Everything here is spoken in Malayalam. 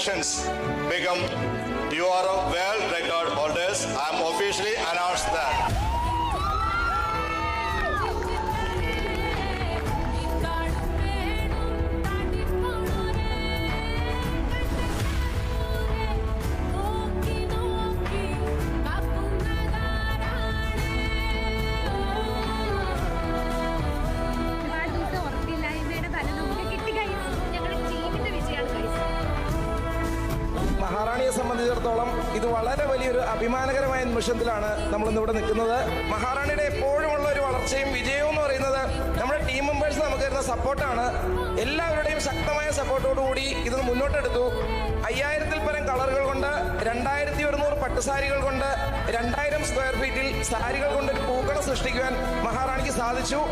promotions become you are a world record holders. I am officially announced that. മഹാറാണിയെ സംബന്ധിച്ചിടത്തോളം ഇത് വളരെ വലിയൊരു അഭിമാനകരമായ നിമിഷത്തിലാണ് നമ്മളിന്നിവിടെ നിൽക്കുന്നത്. മഹാറാണിയുടെ എപ്പോഴുമുള്ള ഒരു വളർച്ചയും വിജയവും എന്ന് പറയുന്നത് നമ്മുടെ ടീം മെമ്പേഴ്സ് നമുക്ക് തരുന്ന സപ്പോർട്ടാണ്. എല്ലാവരുടെയും ശക്തമായ സപ്പോർട്ടോടുകൂടി ഇത് മുന്നോട്ടെടുത്തു. 5000-ൽ പരം കളറുകൾ കൊണ്ട് 2100 പട്ടുസാരികൾ കൊണ്ട് 2000 സ്ക്വയർ ഫീറ്റിൽ സാരികൾ കൊണ്ട് ഒരു പൂക്കളം സൃഷ്ടിക്കുവാൻ മഹാറാണിക്ക് സാധിച്ചു.